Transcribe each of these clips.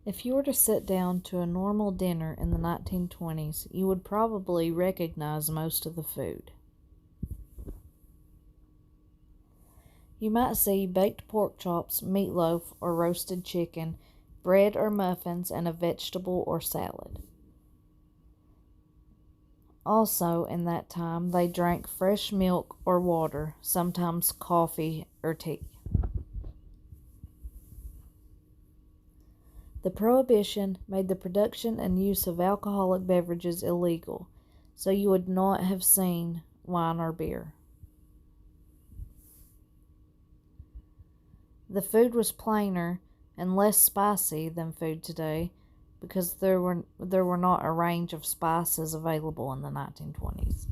If you were to sit down to a normal dinner in the 1920s, you would probably recognize most of the food. You might see baked pork chops, meatloaf, or roasted chicken, bread or muffins, and a vegetable or salad. Also, in that time, they drank fresh milk or water, sometimes coffee or tea. The Prohibition made the production and use of alcoholic beverages illegal, so you would not have seen wine or beer. The food was plainer and less spicy than food today because there were not a range of spices available in the 1920s.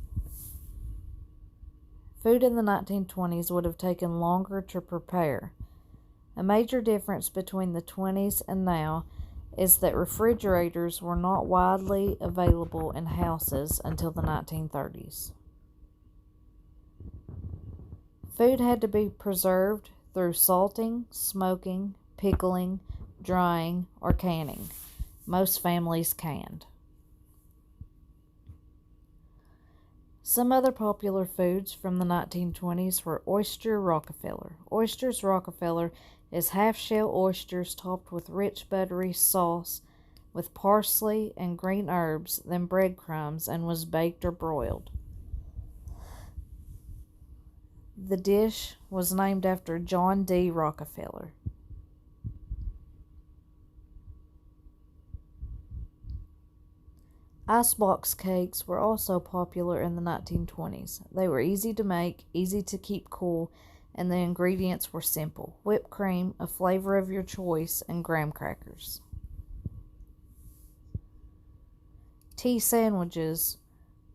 Food in the 1920s would have taken longer to prepare. A major difference between the 20s and now is that refrigerators were not widely available in houses until the 1930s. Food had to be preserved through salting, smoking, pickling, drying, or canning. Most families canned. Some other popular foods from the 1920s were oyster Rockefeller. Oysters Rockefeller is half-shell oysters topped with rich buttery sauce with parsley and green herbs, then breadcrumbs, and was baked or broiled. The dish was named after John D. Rockefeller. Icebox cakes were also popular in the 1920s. They were easy to make, easy to keep cool, and the ingredients were simple: whipped cream, a flavor of your choice, and graham crackers. Tea sandwiches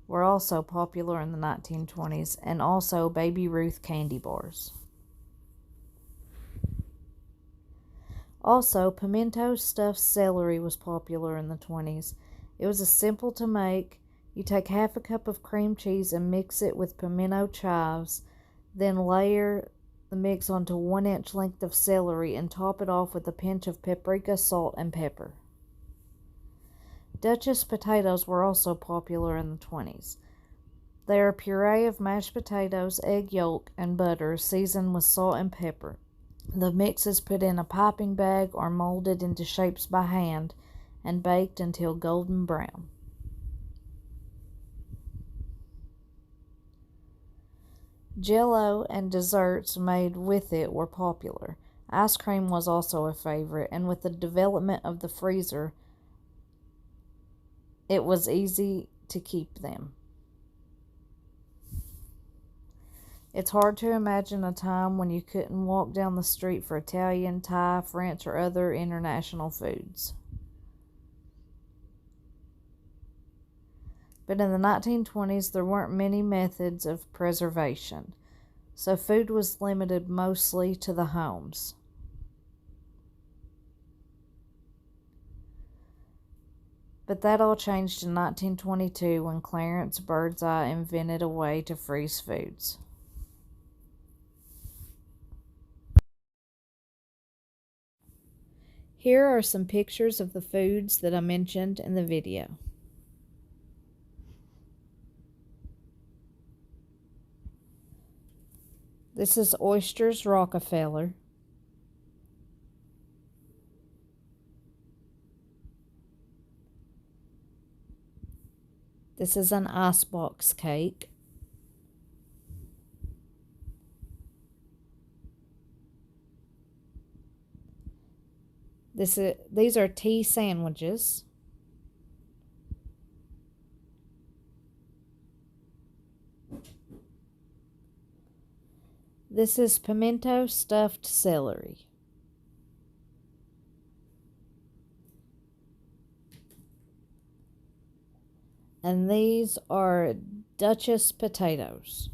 were also popular in the 1920s, and also Baby Ruth candy bars. Also, pimento stuffed celery was popular in the 20s. It was simple to make. You take half a cup of cream cheese and mix it with pimento chives, then layer the mix onto 1-inch length of celery and top it off with a pinch of paprika, salt, and pepper. Duchess potatoes were also popular in the 20s. They are a puree of mashed potatoes, egg yolk, and butter seasoned with salt and pepper. The mix is put in a piping bag or molded into shapes by hand and baked until golden brown. Jell-O and desserts made with it were popular. Ice cream was also a favorite, and with the development of the freezer, it was easy to keep them. It's hard to imagine a time when you couldn't walk down the street for Italian, Thai, French, or other international foods. But in the 1920s, there weren't many methods of preservation, so food was limited mostly to the homes. But that all changed in 1922 when Clarence Birdseye invented a way to freeze foods. Here are some pictures of the foods that I mentioned in the video. This is oysters Rockefeller. This is an icebox cake. These are tea sandwiches. This is pimento stuffed celery. And these are Duchess potatoes.